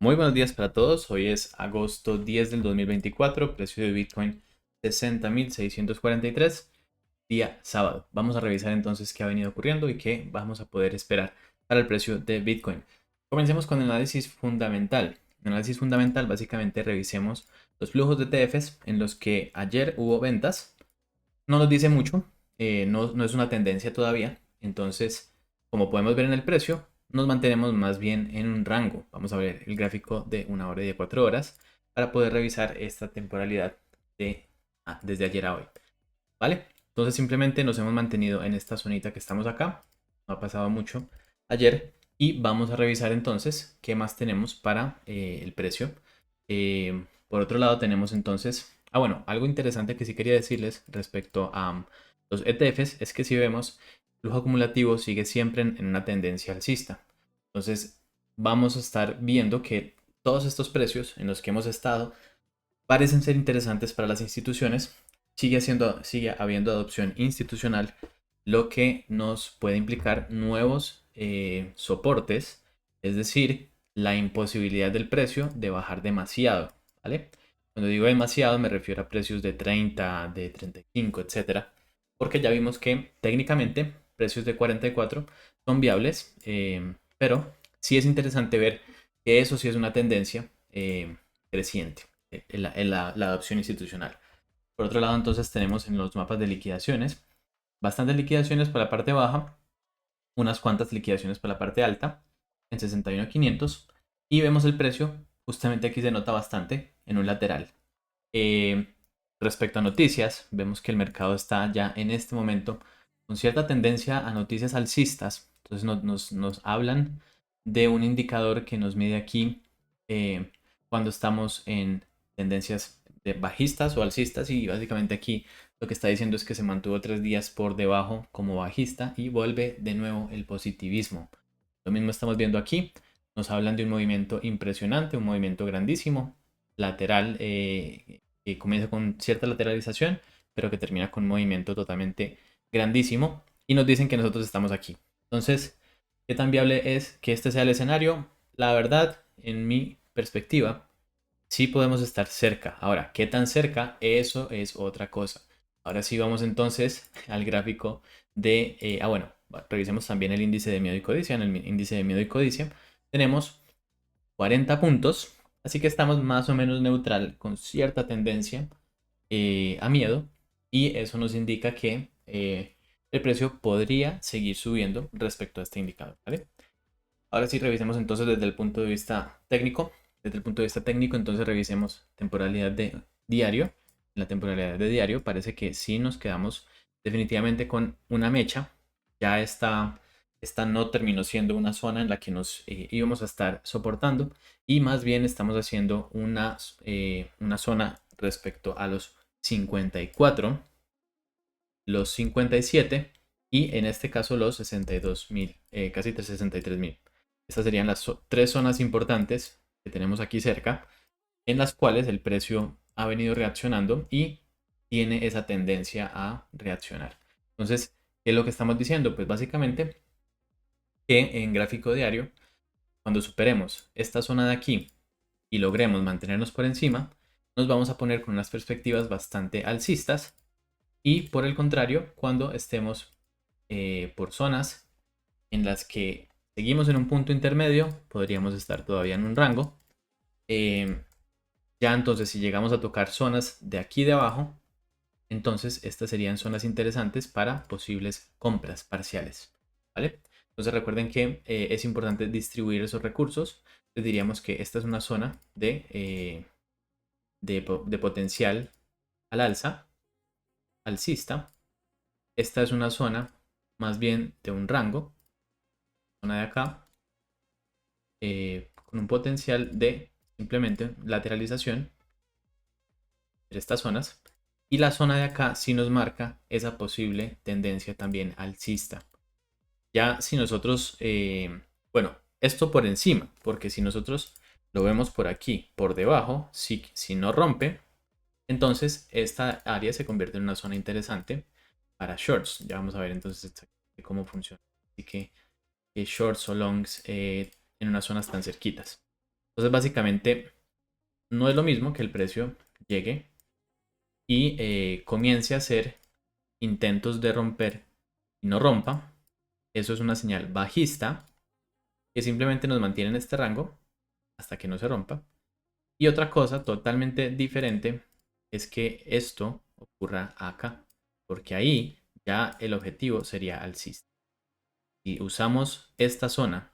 Muy buenos días para todos. Hoy es agosto 10 del 2024, precio de Bitcoin 60.643, día sábado. Vamos a revisar entonces qué ha venido ocurriendo y qué vamos a poder esperar para el precio de Bitcoin. Comencemos con el análisis fundamental. En el análisis fundamental, básicamente revisemos los flujos de ETFs en los que ayer hubo ventas. No nos dice mucho, no es una tendencia todavía. Entonces, como podemos ver en el precio, nos mantenemos más bien en un rango. Vamos a ver el gráfico de 1 hora y de 4 horas para poder revisar esta temporalidad desde ayer a hoy. ¿Vale? Entonces simplemente nos hemos mantenido en esta zonita que estamos acá. No ha pasado mucho ayer. Y vamos a revisar entonces qué más tenemos para el precio. Por otro lado tenemos entonces... bueno, algo interesante que sí quería decirles respecto a los ETFs es que si vemos, el flujo acumulativo sigue siempre en una tendencia alcista. Entonces vamos a estar viendo que todos estos precios en los que hemos estado parecen ser interesantes para las instituciones. Sigue habiendo adopción institucional, lo que nos puede implicar nuevos soportes, es decir, la imposibilidad del precio de bajar demasiado, ¿vale? Cuando digo demasiado me refiero a precios de 30, de 35, etcétera, porque ya vimos que técnicamente precios de 44 son viables, pero sí es interesante ver que eso sí es una tendencia creciente en la adopción institucional. Por otro lado, entonces tenemos en los mapas de liquidaciones bastantes liquidaciones para la parte baja, unas cuantas liquidaciones para la parte alta en 61.500 y vemos el precio, justamente aquí se nota bastante en un lateral. Eh, Respecto a noticias, vemos que el mercado está ya en este momento con cierta tendencia a noticias alcistas. Entonces nos hablan de un indicador que nos mide aquí cuando estamos en tendencias de bajistas o alcistas, y básicamente aquí lo que está diciendo es que se mantuvo 3 días por debajo como bajista y vuelve de nuevo el positivismo. Lo mismo estamos viendo aquí. Nos hablan de un movimiento impresionante, un movimiento grandísimo, lateral, que comienza con cierta lateralización, pero que termina con un movimiento totalmente grandísimo. Y nos dicen que nosotros estamos aquí. Entonces, ¿qué tan viable es que este sea el escenario? La verdad, en mi perspectiva, sí podemos estar cerca. Ahora, ¿qué tan cerca? Eso es otra cosa. Ahora sí vamos entonces al gráfico de... bueno, revisemos también el índice de miedo y codicia. En el índice de miedo y codicia tenemos 40 puntos, así que estamos más o menos neutral con cierta tendencia a miedo, y eso nos indica que el precio podría seguir subiendo respecto a este indicador, ¿vale? Ahora sí revisemos entonces desde el punto de vista técnico. Desde el punto de vista técnico, entonces revisemos temporalidad de diario. En la temporalidad de diario parece que sí nos quedamos definitivamente con una mecha. Ya esta no terminó siendo una zona en la que nos íbamos a estar soportando, y más bien estamos haciendo una zona respecto a los 54, los 57 y en este caso los 62.000, casi 63.000. Estas serían las tres zonas importantes que tenemos aquí cerca, en las cuales el precio ha venido reaccionando y tiene esa tendencia a reaccionar. Entonces, ¿qué es lo que estamos diciendo? Pues básicamente que en gráfico diario, cuando superemos esta zona de aquí y logremos mantenernos por encima, nos vamos a poner con unas perspectivas bastante alcistas. Y por el contrario, cuando estemos por zonas en las que seguimos en un punto intermedio, podríamos estar todavía en un rango. Eh, ya entonces, si llegamos a tocar zonas de aquí de abajo, entonces estas serían zonas interesantes para posibles compras parciales, ¿vale? Entonces recuerden que es importante distribuir esos recursos. Les diríamos que esta es una zona de potencial al alza, alcista. Esta es una zona más bien de un rango, zona de acá, con un potencial de simplemente lateralización de estas zonas. Y la zona de acá sí nos marca esa posible tendencia también alcista. Ya si nosotros, bueno, esto por encima, porque si nosotros lo vemos por aquí, por debajo, si no rompe, entonces esta área se convierte en una zona interesante para shorts. Ya vamos a ver entonces exactamente cómo funciona. Así que shorts o longs en unas zonas tan cerquitas. Entonces básicamente no es lo mismo que el precio llegue y comience a hacer intentos de romper y no rompa. Eso es una señal bajista que simplemente nos mantiene en este rango hasta que no se rompa. Y otra cosa totalmente diferente es que esto ocurra acá, porque ahí ya el objetivo sería alcista. Si usamos esta zona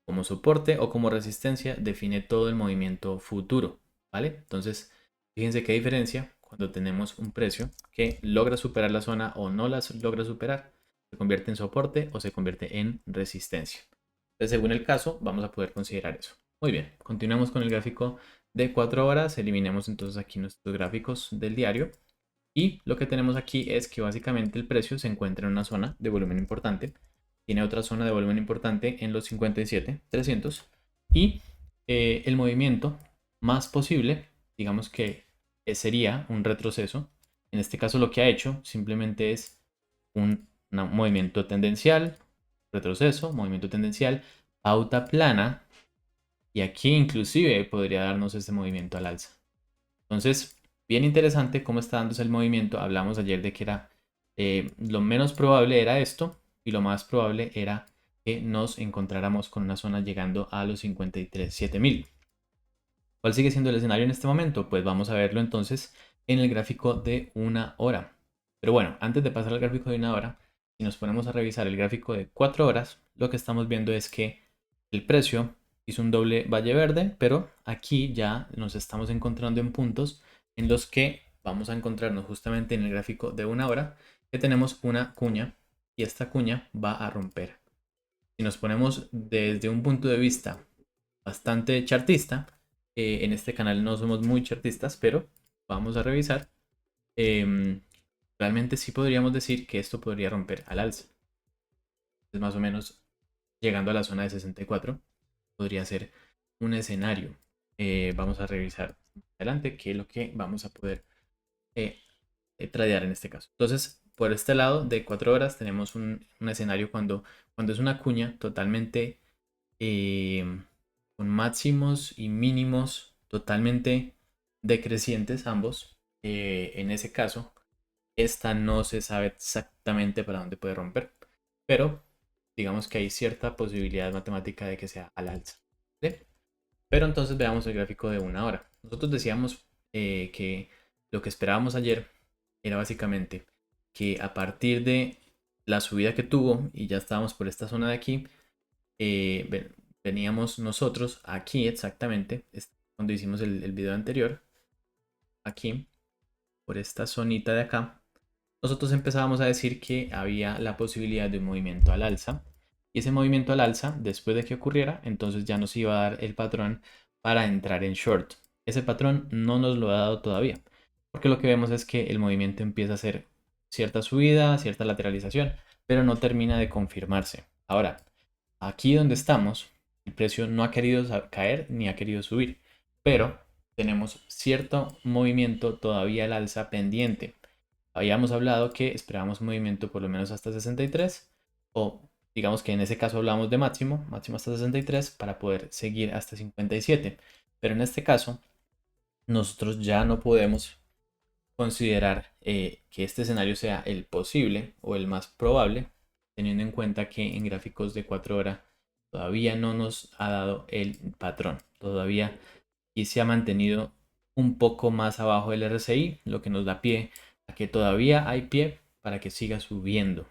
como soporte o como resistencia, define todo el movimiento futuro, ¿vale? Entonces, fíjense qué diferencia cuando tenemos un precio que logra superar la zona o no la logra superar, se convierte en soporte o se convierte en resistencia. Entonces, según el caso, vamos a poder considerar eso. Muy bien, continuamos con el gráfico de 4 horas. Eliminemos entonces aquí nuestros gráficos del diario. Y lo que tenemos aquí es que básicamente el precio se encuentra en una zona de volumen importante. Tiene otra zona de volumen importante en los 57,300. Y el movimiento más posible, digamos que sería un retroceso. En este caso lo que ha hecho simplemente es un movimiento tendencial, retroceso, movimiento tendencial, pauta plana. Y aquí inclusive podría darnos este movimiento al alza. Entonces, bien interesante cómo está dándose el movimiento. Hablamos ayer de que era lo menos probable era esto y lo más probable era que nos encontráramos con una zona llegando a los 53,7000. ¿Cuál sigue siendo el escenario en este momento? Pues vamos a verlo entonces en el gráfico de una hora. Pero bueno, antes de pasar al gráfico de una hora, si nos ponemos a revisar el gráfico de 4 horas, lo que estamos viendo es que el precio hizo un doble valle verde, pero aquí ya nos estamos encontrando en puntos en los que vamos a encontrarnos justamente en el gráfico de una hora, que tenemos una cuña y esta cuña va a romper. Si nos ponemos desde un punto de vista bastante chartista, en este canal no somos muy chartistas, pero vamos a revisar. em, Realmente sí podríamos decir que esto podría romper al alza. Es más o menos llegando a la zona de 64. Podría ser un escenario. Vamos a revisar más adelante qué es lo que vamos a poder eh, tradear en este caso. Entonces, por este lado de 4 horas tenemos un escenario cuando es una cuña totalmente con máximos y mínimos totalmente decrecientes ambos. En ese caso, esta no se sabe exactamente para dónde puede romper, pero digamos que hay cierta posibilidad matemática de que sea al alza. ¿Sí? Pero entonces veamos el gráfico de una hora. Nosotros decíamos que lo que esperábamos ayer era básicamente que a partir de la subida que tuvo y ya estábamos por esta zona de aquí, veníamos nosotros aquí exactamente, cuando hicimos el video anterior, aquí, por esta zonita de acá, nosotros empezábamos a decir que había la posibilidad de un movimiento al alza. Y ese movimiento al alza, después de que ocurriera, entonces ya nos iba a dar el patrón para entrar en short. Ese patrón no nos lo ha dado todavía, porque lo que vemos es que el movimiento empieza a hacer cierta subida, cierta lateralización, pero no termina de confirmarse. Ahora, aquí donde estamos, el precio no ha querido caer ni ha querido subir, pero tenemos cierto movimiento todavía al alza pendiente. Habíamos hablado que esperábamos un movimiento por lo menos hasta 63, o digamos que en ese caso hablamos de máximo, máximo hasta 63 para poder seguir hasta 57. Pero en este caso, nosotros ya no podemos considerar que este escenario sea el posible o el más probable, teniendo en cuenta que en gráficos de 4 horas todavía no nos ha dado el patrón, todavía y se ha mantenido un poco más abajo del RSI, lo que nos da pie a que todavía hay pie para que siga subiendo.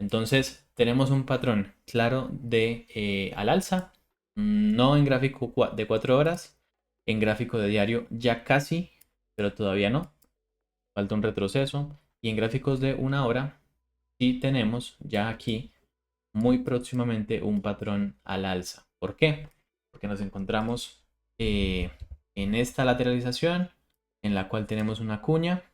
Entonces tenemos un patrón claro de al alza, no en gráfico de 4 horas, en gráfico de diario ya casi, pero todavía no, falta un retroceso, y en gráficos de una hora sí tenemos ya aquí muy próximamente un patrón al alza. ¿Por qué? Porque nos encontramos en esta lateralización en la cual tenemos una cuña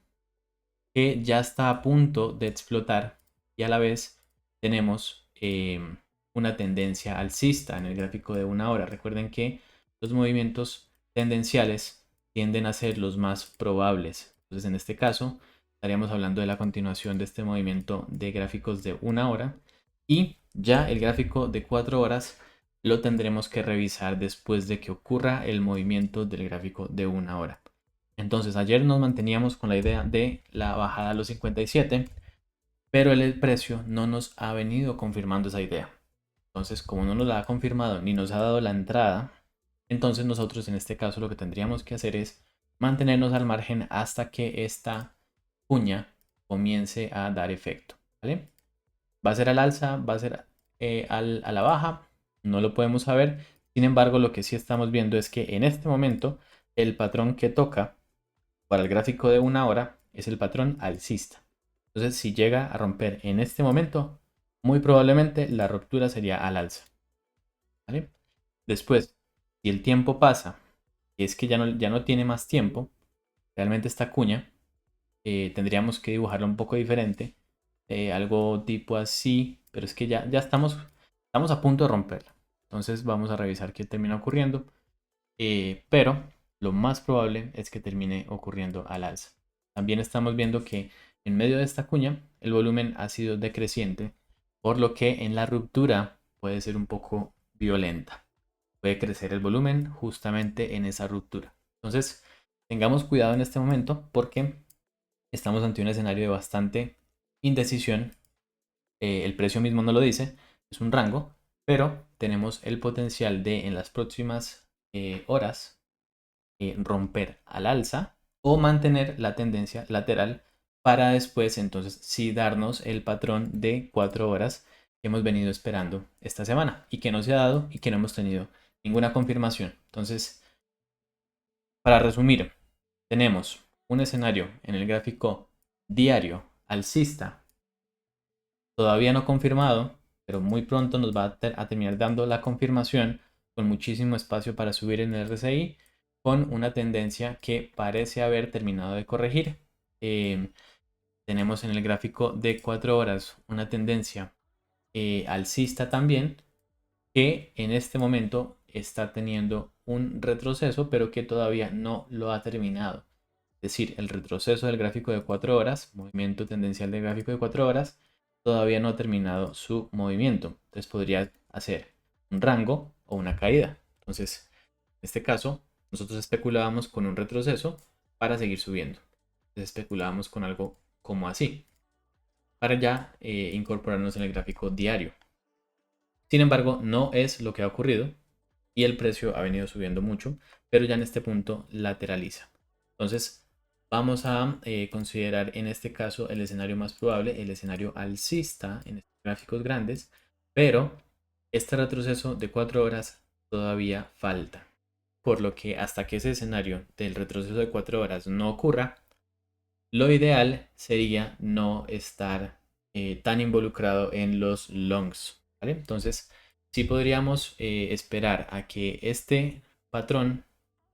que ya está a punto de explotar y a la vez tenemos una tendencia alcista en el gráfico de una hora. Recuerden que los movimientos tendenciales tienden a ser los más probables. Entonces en este caso estaríamos hablando de la continuación de este movimiento de gráficos de una hora y ya el gráfico de 4 horas lo tendremos que revisar después de que ocurra el movimiento del gráfico de una hora. Entonces ayer nos manteníamos con la idea de la bajada a los 57, pero el precio no nos ha venido confirmando esa idea. Entonces, como no nos la ha confirmado ni nos ha dado la entrada, entonces nosotros en este caso lo que tendríamos que hacer es mantenernos al margen hasta que esta cuña comience a dar efecto, ¿vale? Va a ser al alza, va a ser a la baja, no lo podemos saber. Sin embargo, lo que sí estamos viendo es que en este momento el patrón que toca para el gráfico de una hora es el patrón alcista. Entonces, si llega a romper en este momento, muy probablemente la ruptura sería al alza, ¿vale? Después, si el tiempo pasa y es que ya no tiene más tiempo, realmente esta cuña tendríamos que dibujarla un poco diferente, algo tipo así, pero es que ya estamos a punto de romperla. Entonces vamos a revisar qué termina ocurriendo, pero lo más probable es que termine ocurriendo al alza. También estamos viendo que en medio de esta cuña el volumen ha sido decreciente, por lo que en la ruptura puede ser un poco violenta. Puede crecer el volumen justamente en esa ruptura. Entonces, tengamos cuidado en este momento porque estamos ante un escenario de bastante indecisión. El precio mismo no lo dice, es un rango, pero tenemos el potencial de en las próximas horas romper al alza o mantener la tendencia lateral para después entonces sí darnos el patrón de 4 horas que hemos venido esperando esta semana y que no se ha dado y que no hemos tenido ninguna confirmación. Entonces, para resumir, tenemos un escenario en el gráfico diario alcista todavía no confirmado, pero muy pronto nos va a terminar dando la confirmación con muchísimo espacio para subir en el RSI, con una tendencia que parece haber terminado de corregir. Tenemos en el gráfico de 4 horas una tendencia alcista también, que en este momento está teniendo un retroceso, pero que todavía no lo ha terminado. Es decir, el retroceso del gráfico de 4 horas, movimiento tendencial del gráfico de 4 horas, todavía no ha terminado su movimiento. Entonces podría hacer un rango o una caída. Entonces, en este caso, nosotros especulábamos con un retroceso para seguir subiendo. Entonces especulábamos con algo como así, para ya incorporarnos en el gráfico diario. Sin embargo, no es lo que ha ocurrido y el precio ha venido subiendo mucho, pero ya en este punto lateraliza. Entonces, vamos a considerar en este caso el escenario más probable, el escenario alcista en estos gráficos grandes, pero este retroceso de 4 horas todavía falta. Por lo que hasta que ese escenario del retroceso de 4 horas no ocurra, lo ideal sería no estar tan involucrado en los longs, ¿vale? Entonces, sí podríamos esperar a que este patrón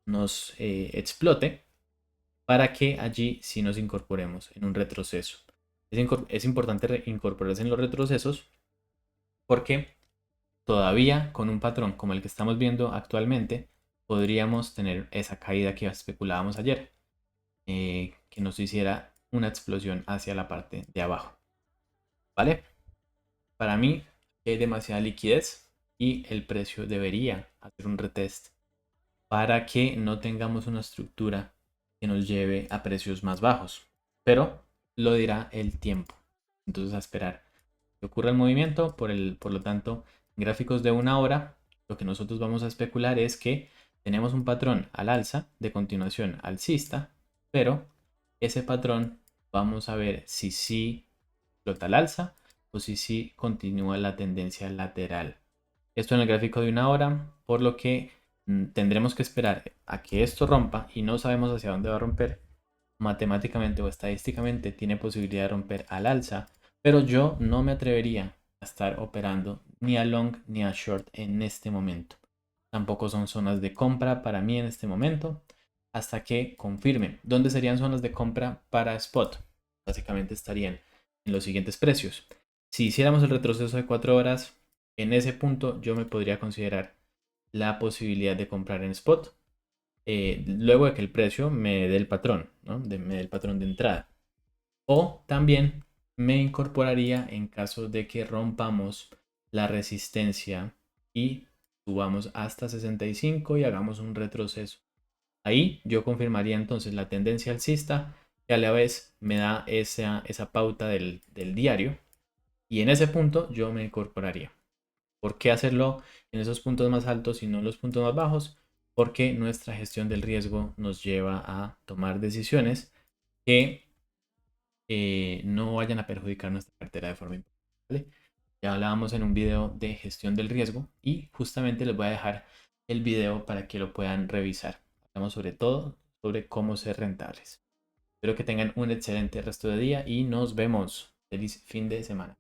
nos explote para que allí sí nos incorporemos en un retroceso. Es importante incorporarse en los retrocesos porque todavía con un patrón como el que estamos viendo actualmente podríamos tener esa caída que especulábamos ayer, que nos hiciera una explosión hacia la parte de abajo, ¿vale? Para mí hay demasiada liquidez y el precio debería hacer un retest para que no tengamos una estructura que nos lleve a precios más bajos. Pero lo dirá el tiempo. Entonces a esperar que ocurra el movimiento. Por lo tanto, en gráficos de una hora, lo que nosotros vamos a especular es que tenemos un patrón al alza, de continuación alcista, pero ese patrón vamos a ver si sí flota al alza o si sí continúa la tendencia lateral. Esto en el gráfico de una hora, por lo que tendremos que esperar a que esto rompa y no sabemos hacia dónde va a romper. Matemáticamente o estadísticamente tiene posibilidad de romper al alza, pero yo no me atrevería a estar operando ni a long ni a short en este momento. Tampoco son zonas de compra para mí en este momento hasta que confirme. ¿Dónde serían zonas de compra para spot? Básicamente estarían en los siguientes precios. Si hiciéramos el retroceso de 4 horas, en ese punto yo me podría considerar la posibilidad de comprar en spot, luego de que el precio me dé el patrón, ¿no? Me dé el patrón de entrada. O también me incorporaría en caso de que rompamos la resistencia y subamos hasta 65 y hagamos un retroceso. Ahí yo confirmaría entonces la tendencia alcista, que a la vez me da esa pauta del diario, y en ese punto yo me incorporaría. ¿Por qué hacerlo en esos puntos más altos y no en los puntos más bajos? Porque nuestra gestión del riesgo nos lleva a tomar decisiones que no vayan a perjudicar nuestra cartera de forma importante, ¿vale? Ya hablábamos en un video de gestión del riesgo y justamente les voy a dejar el video para que lo puedan revisar. Hablamos sobre todo sobre cómo ser rentables. Espero que tengan un excelente resto de día y nos vemos. Feliz fin de semana.